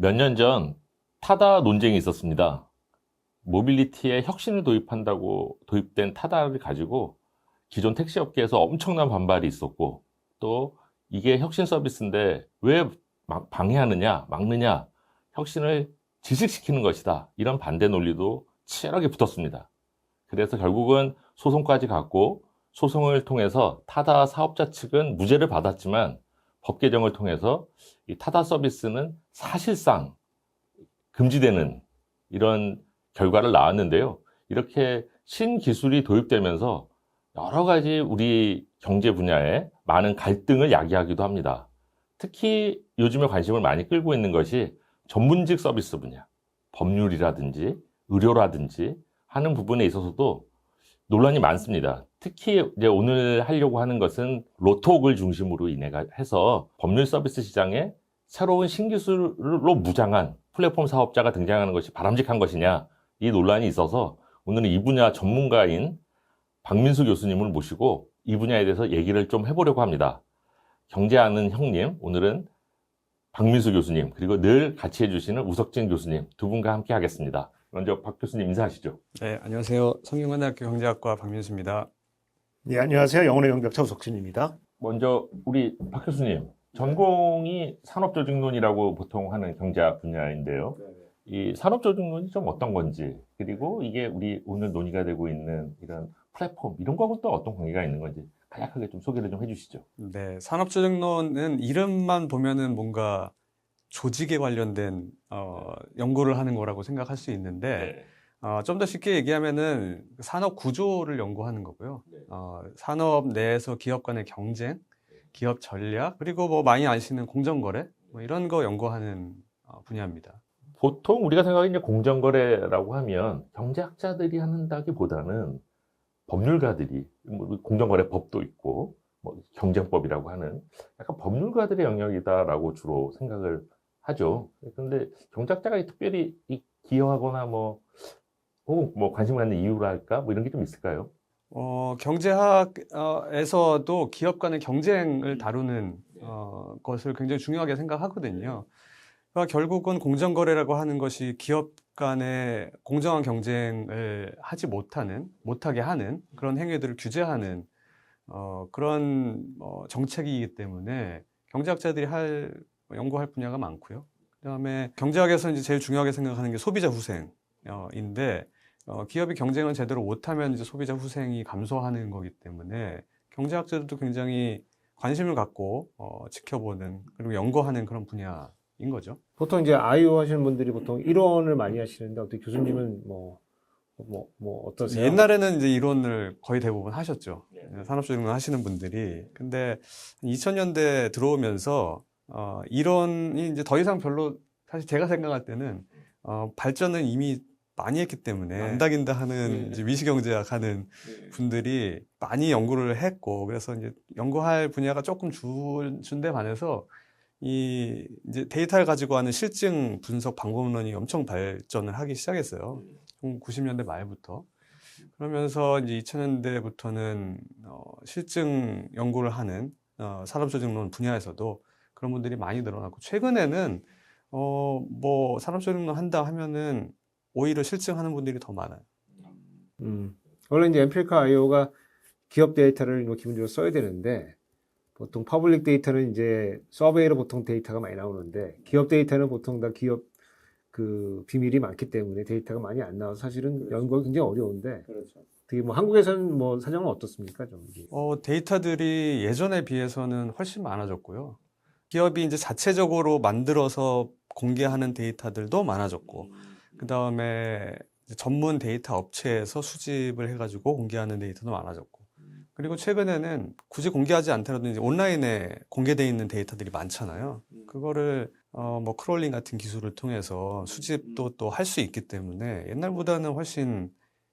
몇 년 전 타다 논쟁이 있었습니다. 모빌리티에 혁신을 도입한다고 도입된 타다를 가지고 기존 택시업계에서 엄청난 반발이 있었고, 또 이게 혁신 서비스인데 왜 방해하느냐, 막느냐, 혁신을 지식시키는 것이다, 이런 반대 논리도 치열하게 붙었습니다. 그래서 결국은 소송까지 갔고, 소송을 통해서 타다 사업자 측은 무죄를 받았지만 법 개정을 통해서 이 타다 서비스는 사실상 금지되는 이런 결과를 낳았는데요. 이렇게 신기술이 도입되면서 여러 가지 우리 경제 분야에 많은 갈등을 야기하기도 합니다. 특히 요즘에 관심을 많이 끌고 있는 것이 전문직 서비스 분야, 법률이라든지 의료라든지 하는 부분에 있어서도 논란이 많습니다. 특히 이제 오늘 하려고 하는 것은 로톡을 중심으로 해서 법률 서비스 시장에 새로운 신기술로 무장한 플랫폼 사업자가 등장하는 것이 바람직한 것이냐, 이 논란이 있어서 오늘은 이 분야 전문가인 박민수 교수님을 모시고 이 분야에 대해서 얘기를 좀 해보려고 합니다. 경제 아는 형님, 오늘은 박민수 교수님, 그리고 늘 같이 해주시는 우석진 교수님 두 분과 함께 하겠습니다. 먼저 박 교수님 인사하시죠. 네, 안녕하세요. 성균관대학교 경제학과 박민수입니다. 네, 안녕하세요. 영혼의 경제학자 우석진입니다. 먼저 우리 박 교수님, 전공이 산업조직론이라고 보통 하는 경제학 분야인데요. 이 산업조직론이 좀 어떤 건지, 그리고 이게 우리 오늘 논의가 되고 있는 이런 플랫폼, 이런 거하고 또 어떤 관계가 있는 건지 간략하게 좀 소개를 좀 해주시죠. 네, 산업조직론은 이름만 보면은 뭔가 조직에 관련된 연구를 하는 거라고 생각할 수 있는데, 좀 더 쉽게 얘기하면은 산업 구조를 연구하는 거고요. 산업 내에서 기업 간의 경쟁, 기업 전략, 그리고 뭐 많이 아시는 공정거래, 뭐 이런 거 연구하는 분야입니다. 보통 우리가 생각하는 이제 공정거래라고 하면 경제학자들이 한다기보다는 법률가들이, 뭐 공정거래 법도 있고 뭐 경쟁법이라고 하는 약간 법률가들의 영역이다라고 주로 생각을 하죠. 그런데 경제학자가 특별히 기여하거나 혹은 뭐 관심을 갖는 이유랄까, 뭐 이런 게 좀 있을까요? 경제학에서도 기업 간의 경쟁을 다루는 것을 굉장히 중요하게 생각하거든요. 그러니까 결국은 공정거래라고 하는 것이 기업 간의 공정한 경쟁을 못하게 하는 그런 행위들을 규제하는 그런 정책이기 때문에 경제학자들이 연구할 분야가 많고요. 그다음에 경제학에서 이제 제일 중요하게 생각하는 게 소비자 후생인데, 기업이 경쟁을 제대로 못하면 이제 소비자 후생이 감소하는 거기 때문에 경제학자들도 굉장히 관심을 갖고 지켜보는, 그리고 연구하는 그런 분야인 거죠. 보통 이제 아이오 하시는 분들이 보통 이론을 많이 하시는데, 어떻게 교수님은 어떠세요? 옛날에는 이제 이론을 거의 대부분 하셨죠. 산업조직론 하시는 분들이. 근데 2000년대 들어오면서 이론이 이제 더 이상 별로, 사실 제가 생각할 때는 발전은 이미 많이 했기 때문에 안다긴다 하는 이제 미시경제학 하는 분들이 많이 연구를 했고, 그래서 이제 연구할 분야가 조금 준데 반해서 이제 데이터를 가지고 하는 실증 분석 방법론이 엄청 발전을 하기 시작했어요. 90년대 말부터. 그러면서 이제 2000년대부터는 실증 연구를 하는 산업조직론 분야에서도 그런 분들이 많이 늘어났고, 최근에는 뭐 산업조직론 한다 하면은 오히려 실증하는 분들이 더 많아요. 원래 이제 엠피리카 아이오가 기업 데이터를 뭐 기본적으로 써야 되는데, 보통 퍼블릭 데이터는 이제 서베이로 보통 데이터가 많이 나오는데, 기업 데이터는 보통 다 기업 그 비밀이 많기 때문에 데이터가 많이 안 나와서 사실은 연구가 굉장히 어려운데, 되게 뭐 한국에서는 뭐 사정은 어떻습니까? 좀 데이터들이 예전에 비해서는 훨씬 많아졌고요. 기업이 이제 자체적으로 만들어서 공개하는 데이터들도 많아졌고, 그 다음에 전문 데이터 업체에서 수집을 해가지고 공개하는 데이터도 많아졌고, 그리고 최근에는 굳이 공개하지 않더라도 이제 온라인에 공개되어 있는 데이터들이 많잖아요. 그거를 뭐 크롤링 같은 기술을 통해서 수집도 또 할 수 있기 때문에 옛날보다는 훨씬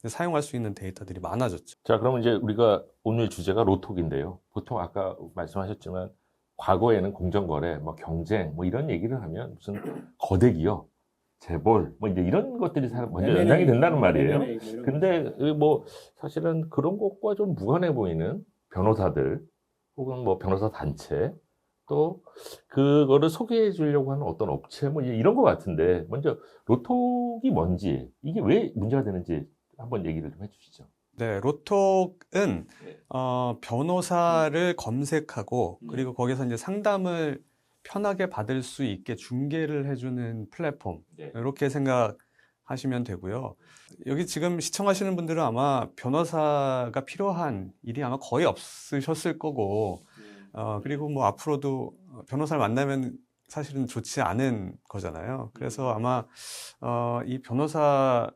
사용할 수 있는 데이터들이 많아졌죠. 자, 그러면 이제 우리가 오늘 주제가 로톡인데요. 보통 아까 말씀하셨지만 과거에는 공정거래, 뭐 경쟁, 뭐 이런 얘기를 하면 무슨 거대 기업, 재벌, 뭐 이제 이런 것들이 먼저 연상이 된다는 말이에요. 근데 뭐 사실은 그런 것과 좀 무관해 보이는 변호사들, 혹은 뭐 변호사 단체, 또 그거를 소개해 주려고 하는 어떤 업체 뭐 이런 것 같은데 먼저 로톡이 뭔지 이게 왜 문제가 되는지 한번 얘기를 좀 해주시죠. 네, 로톡은 변호사를 검색하고 그리고 거기서 이제 상담을 편하게 받을 수 있게 중개를 해주는 플랫폼 이렇게 생각하시면 되고요. 여기 지금 시청하시는 분들은 아마 변호사가 필요한 일이 아마 거의 없으셨을 거고 그리고 뭐 앞으로도 변호사를 만나면 사실은 좋지 않은 거잖아요. 그래서 아마 이 변호사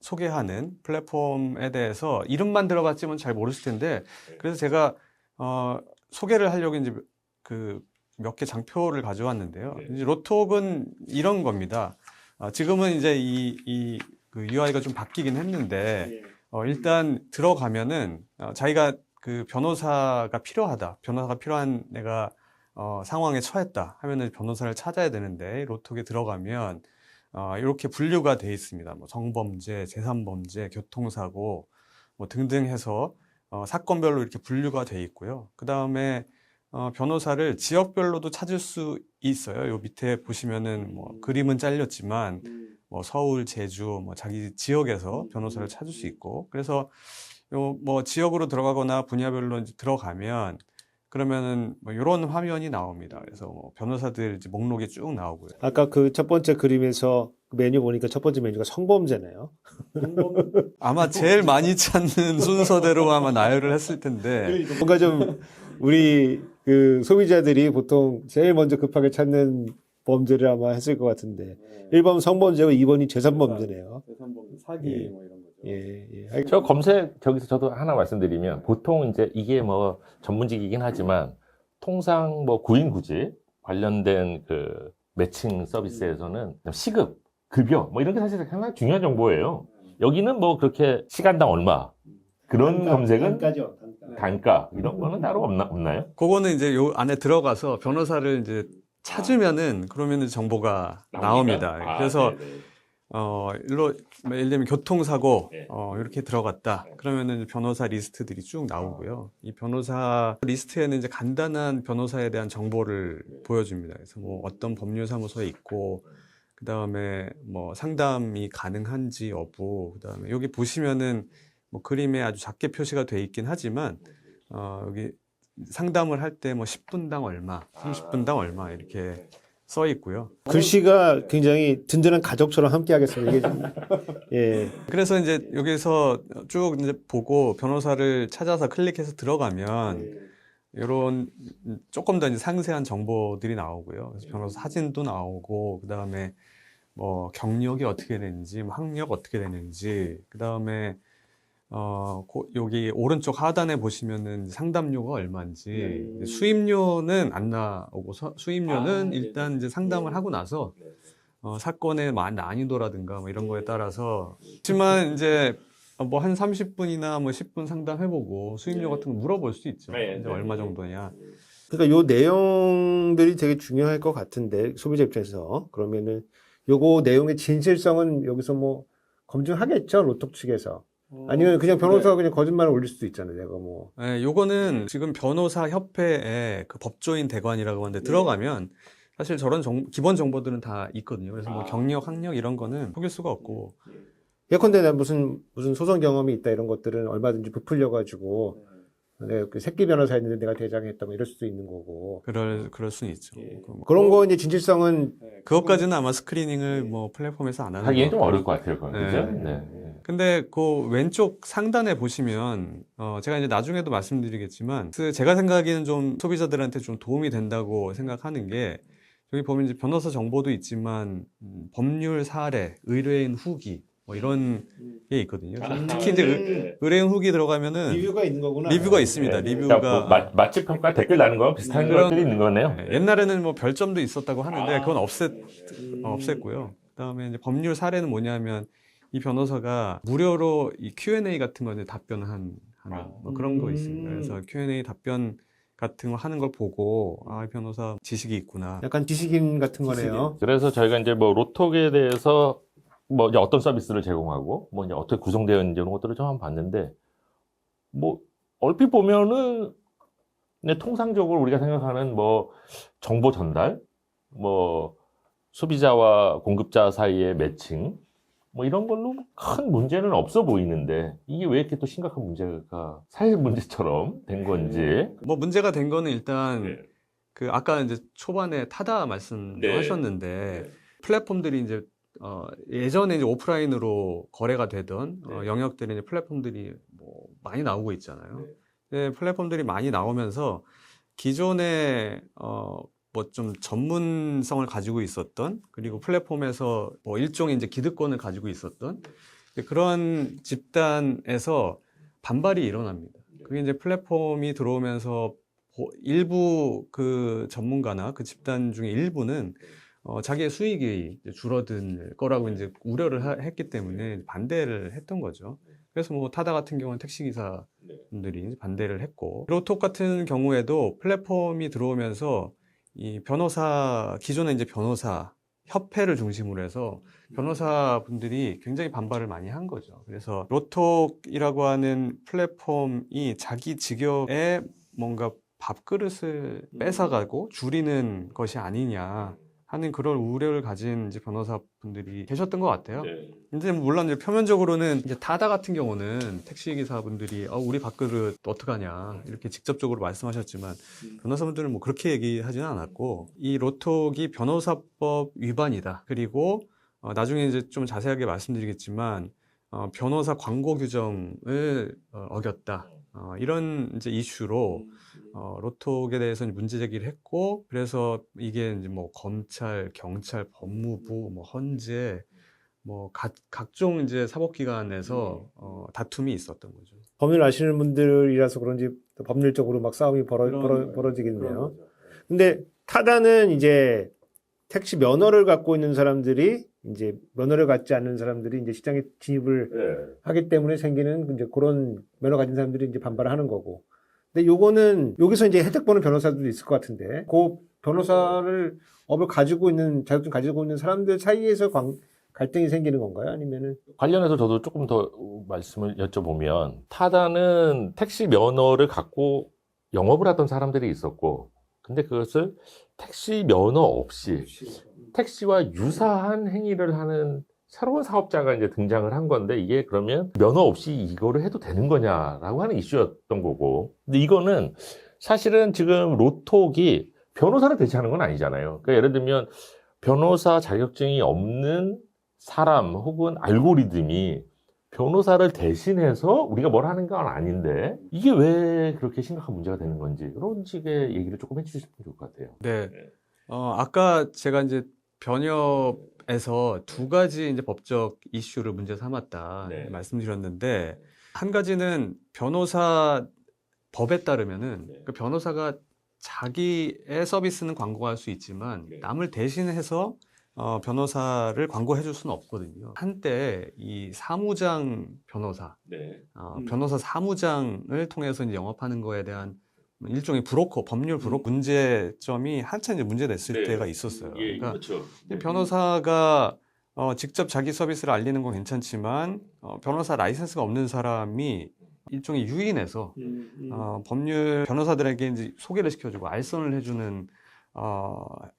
소개하는 플랫폼에 대해서 이름만 들어봤지만 잘 모르실 텐데 그래서 제가 소개를 하려고 이제 몇 개 장표를 가져왔는데요. 이제 로톡은 이런 겁니다. 지금은 이제 그 UI가 좀 바뀌긴 했는데 일단 들어가면은 자기가 그 변호사가 필요한 내가 상황에 처했다 하면은 변호사를 찾아야 되는데 로톡에 들어가면 이렇게 분류가 돼 있습니다. 뭐 성범죄, 재산범죄, 교통사고 뭐 등등 해서 사건별로 이렇게 분류가 돼 있고요. 그 다음에 변호사를 지역별로도 찾을 수 있어요. 요 밑에 보시면은 뭐 그림은 잘렸지만 뭐 서울, 제주, 뭐 자기 지역에서 변호사를 찾을 수 있고 그래서 요 뭐 지역으로 들어가거나 분야별로 이제 들어가면 그러면은 뭐 이런 화면이 나옵니다. 그래서 뭐 변호사들 이제 목록이 쭉 나오고요. 아까 그 첫 번째 그림에서 메뉴 보니까 첫 번째 메뉴가 성범죄네요. 아마 제일 많이 찾는 순서대로 아마 나열을 했을 텐데 뭔가 좀 우리 그 소비자들이 보통 제일 먼저 급하게 찾는 범죄를 아마 했을 것 같은데 1번 성범죄고 2번이 재산범죄네요. 재산범죄, 사기 예. 뭐 이런 거죠. 예. 저 저기서 저도 하나 말씀드리면 보통 이제 이게 뭐 전문직이긴 하지만 통상 뭐 구인구직 관련된 그 매칭 서비스에서는 시급, 급여 뭐 이런 게 사실 상당히 중요한 정보예요. 여기는 뭐 그렇게 시간당 얼마 그런 검색은 단가 이런 거는 따로 없나요? 그거는 이제 요 안에 들어가서 변호사를 이제 찾으면은 그러면은 정보가 나옵니다. 그래서 예를 들면 교통사고 이렇게 들어갔다. 그러면은 변호사 리스트들이 쭉 나오고요. 이 변호사 리스트에는 이제 간단한 변호사에 대한 정보를 보여줍니다. 그래서 뭐 어떤 법률사무소에 있고 그 다음에 뭐 상담이 가능한지 여부, 그 다음에 여기 보시면은 뭐 그림에 아주 작게 표시가 돼 있긴 하지만 여기 상담을 할 때 뭐 10분당 얼마, 30분당 얼마 이렇게 써 있고요. 글씨가 굉장히 든든한 가족처럼 함께 하겠습니다. 이게 좀, 예. 그래서 이제 여기서 쭉 이제 보고 변호사를 찾아서 클릭해서 들어가면 이런 조금 더 이제 상세한 정보들이 나오고요. 그래서 변호사 사진도 나오고 그 다음에 뭐 경력이 어떻게 되는지, 뭐 학력 어떻게 되는지, 그 다음에 여기 오른쪽 하단에 보시면은 상담료가 얼마인지, 수임료는 안 나오고, 수임료는 일단 이제 상담을 하고 나서, 사건의 난이도라든가 뭐 이런 거에 따라서. 하지만 이제 뭐 한 30분이나 뭐 10분 상담해보고 수임료 같은 거 물어볼 수 있죠. 이제 얼마 정도냐. 그러니까 요 내용들이 되게 중요할 것 같은데, 소비자 입장에서. 그러면은 요거 내용의 진실성은 여기서 뭐 검증하겠죠? 로톡 측에서. 아니면 그냥 변호사가 그냥 거짓말을 올릴 수도 있잖아요. 내가 뭐. 네, 요거는 지금 변호사 협회에 그 법조인 대관이라고 하는데 들어가면 사실 저런 기본 정보들은 다 있거든요. 그래서 뭐 경력, 학력 이런 거는 속일 수가 없고. 예컨대 나 무슨 소송 경험이 있다 이런 것들은 얼마든지 부풀려가지고 내가 그 새끼 변호사였는데 내가 대장했다 뭐 이럴 수도 있는 거고. 그럴 수는 있죠. 그런 거 이제 진실성은 그것까지는 아마 스크리닝을 뭐 플랫폼에서 안 하는 하기엔 좀 것 어려울 것 같아요. 그건. 그죠? 네. 근데 그 왼쪽 상단에 보시면 제가 이제 나중에도 말씀드리겠지만 제가 생각하기에는 좀 소비자들한테 좀 도움이 된다고 생각하는 게 여기 보면 이제 변호사 정보도 있지만 법률 사례, 의뢰인 후기 뭐 이런 게 있거든요. 특히 이제 의뢰인 후기 들어가면은 리뷰가 있는 거구나. 리뷰가 있습니다. 리뷰가 그러니까 뭐 맛집 평가 댓글 나는 거랑 비슷한 것들이 있는 거네요. 옛날에는 뭐 별점도 있었다고 하는데 그건 없앴고요. 그다음에 이제 법률 사례는 뭐냐면 이 변호사가 무료로 이 Q&A 같은 거에 답변한 뭐 그런 거 있습니다. 그래서 Q&A 답변 같은 거 하는 걸 보고 이 변호사 지식이 있구나. 약간 지식인 같은 거네요. 그래서 저희가 이제 뭐 로톡에 대해서 뭐 이제 어떤 서비스를 제공하고 뭐 이제 어떻게 구성되어 있는지 이런 것들을 좀 한번 봤는데 뭐 얼핏 보면은 근데 통상적으로 우리가 생각하는 뭐 정보 전달, 뭐 소비자와 공급자 사이의 매칭, 뭐 이런 걸로 큰 문제는 없어 보이는데 이게 왜 이렇게 또 심각한 문제가 사회 문제처럼 된 건지. 뭐 문제가 된 거는 일단 그 아까 이제 초반에 타다 말씀도 네. 하셨는데 플랫폼들이 이제 예전에 이제 오프라인으로 거래가 되던 영역들이 이제 플랫폼들이 뭐 많이 나오고 있잖아요. 네, 플랫폼들이 많이 나오면서 기존에 뭐 좀 전문성을 가지고 있었던 그리고 플랫폼에서 뭐 일종의 이제 기득권을 가지고 있었던 그런 집단에서 반발이 일어납니다. 그게 이제 플랫폼이 들어오면서 일부 그 전문가나 그 집단 중에 일부는 자기의 수익이 이제 줄어들 거라고 이제 우려를 했기 때문에 반대를 했던 거죠. 그래서 뭐 타다 같은 경우는 택시기사분들이 반대를 했고, 로톡 같은 경우에도 플랫폼이 들어오면서 이 기존에 이제 변호사 협회를 중심으로 해서 변호사분들이 굉장히 반발을 많이 한 거죠. 그래서 로톡이라고 하는 플랫폼이 자기 직역에 뭔가 밥그릇을 뺏어가고 줄이는 것이 아니냐 하는 그런 우려를 가진 이제 변호사분들이 계셨던 것 같아요. 근데 물론 이제 표면적으로는 이제 타다 같은 경우는 택시기사분들이 우리 밥그릇 어떡하냐 이렇게 직접적으로 말씀하셨지만 변호사분들은 뭐 그렇게 얘기하지는 않았고 이 로톡이 변호사법 위반이다. 그리고 나중에 이제 좀 자세하게 말씀드리겠지만 변호사 광고 규정을 어겼다. 이런 이제 이슈로 로톡에 대해서는 문제 제기를 했고, 그래서 이게 이제 뭐 검찰, 경찰, 법무부, 뭐 헌재, 뭐 각종 이제 사법기관에서 다툼이 있었던 거죠. 법률 아시는 분들이라서 그런지 또 법률적으로 막 싸움이 벌어지겠네요. 근데 타다는 이제 택시 면허를 갖고 있는 사람들이 이제 면허를 갖지 않는 사람들이 이제 시장에 진입을 하기 때문에 생기는 이제 그런 면허 가진 사람들이 이제 반발을 하는 거고. 근데 요거는 여기서 이제 혜택 보는 변호사들도 있을 것 같은데, 그 변호사를 업을 가지고 있는 자격증 가지고 있는 사람들 사이에서 갈등이 생기는 건가요? 아니면은 관련해서 저도 조금 더 말씀을 여쭤보면 타다는 택시 면허를 갖고 영업을 하던 사람들이 있었고, 근데 그것을 택시 면허 없이 택시와 유사한 행위를 하는 새로운 사업자가 이제 등장을 한 건데, 이게 그러면 면허 없이 이거를 해도 되는 거냐라고 하는 이슈였던 거고. 근데 이거는 사실은 지금 로톡이 변호사를 대체하는 건 아니잖아요. 그러니까 예를 들면 변호사 자격증이 없는 사람 혹은 알고리즘이 변호사를 대신해서 우리가 뭘 하는 건 아닌데 이게 왜 그렇게 심각한 문제가 되는 건지, 그런 식의 얘기를 조금 해주시면 좋을 것 같아요. 네. 아까 제가 이제 변협에서 두 가지 이제 법적 이슈를 문제 삼았다 말씀드렸는데, 한 가지는 변호사 법에 따르면은 그 변호사가 자기의 서비스는 광고할 수 있지만 남을 대신해서 변호사를 광고해 줄 수는 없거든요. 한때 이 사무장 변호사, 변호사 사무장을 통해서 이제 영업하는 거에 대한 일종의 브로커, 법률 브로커 문제점이 한참 이제 문제됐을 때가 있었어요. 그러니까 그렇죠. 변호사가 직접 자기 서비스를 알리는 건 괜찮지만 변호사 라이센스가 없는 사람이 일종의 유인해서 법률 변호사들에게 이제 소개를 시켜주고 알선을 해주는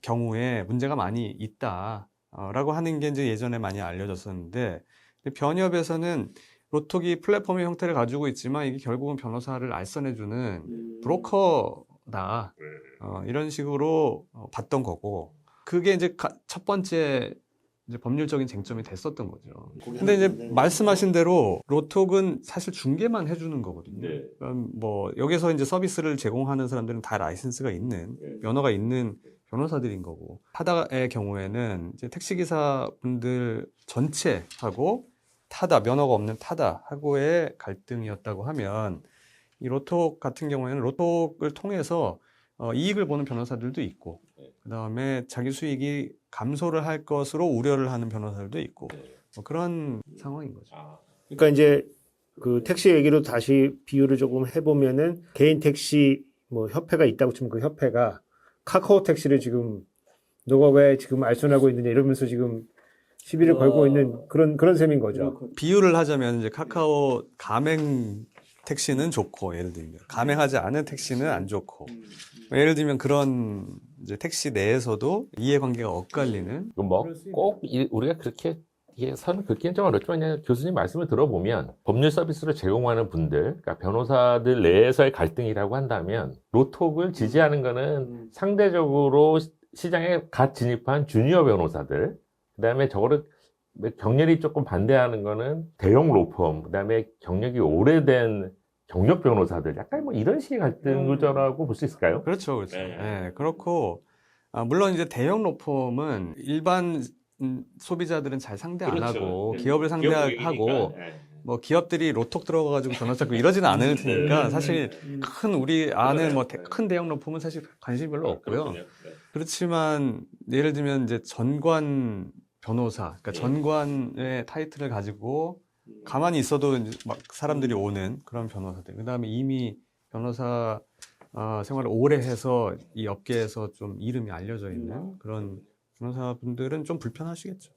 경우에 문제가 많이 있다라고 하는 게 이제 예전에 많이 알려졌었는데, 변협에서는 로톡이 플랫폼의 형태를 가지고 있지만 이게 결국은 변호사를 알선해주는 브로커다, 이런 식으로 봤던 거고, 그게 이제 첫 번째 이제 법률적인 쟁점이 됐었던 거죠. 근데 이제 말씀하신 대로 로톡은 사실 중개만 해주는 거거든요. 뭐 여기서 이제 서비스를 제공하는 사람들은 다 라이센스가 있는, 면허가 있는 변호사들인 거고, 타다의 경우에는 이제 택시기사분들 전체하고 면허가 없는 타다하고의 갈등이었다고 하면, 이 로톡 같은 경우에는 로톡을 통해서 이익을 보는 변호사들도 있고, 그 다음에 자기 수익이 감소를 할 것으로 우려를 하는 변호사들도 있고, 뭐 그런 상황인 거죠. 그러니까 이제 그 택시 얘기로 다시 비유를 조금 해보면은 개인 택시 뭐 협회가 있다고 치면 그 협회가 카카오 택시를 지금 너가 왜 지금 알선하고 있느냐 이러면서 지금 시비를 걸고 있는 그런 셈인 거죠. 비유를 하자면 이제 카카오 가맹 택시는 좋고, 예를 들면 가맹하지 않은 택시는 안 좋고, 예를 들면 그런 이제 택시 내에서도 이해관계가 엇갈리는. 뭐 꼭 우리가 그렇게 이게 선을 긋기는 좀 어렵지만 그냥 교수님 말씀을 들어보면 법률 서비스를 제공하는 분들, 그러니까 변호사들 내에서의 갈등이라고 한다면 로톡을 지지하는 거는 상대적으로 시장에 갓 진입한 주니어 변호사들, 그다음에 저거를 경력이 조금 반대하는 거는 대형 로펌, 그다음에 경력이 오래된 경력 변호사들, 약간 뭐 이런 식의 갈등 구조라고 볼 수 있을까요? 그렇죠, 그렇죠. 네. 예, 그렇고, 물론 이제 대형 로펌은 일반 소비자들은 잘 상대 안 하고, 기업을 상대하고, 뭐 기업들이 로톡 들어가가지고 전화 찾고 이러지는 않을 테니까 사실 큰 우리 아는 뭐 큰 대형 로펌은 사실 관심이 별로 없고요. 그렇지만 예를 들면 이제 전관 변호사, 그러니까 전관의 타이틀을 가지고 가만히 있어도 이제 막 사람들이 오는 그런 변호사들. 그다음에 이미 변호사 생활을 오래 해서 이 업계에서 좀 이름이 알려져 있는 그런 변호사분들은 좀 불편하시겠죠.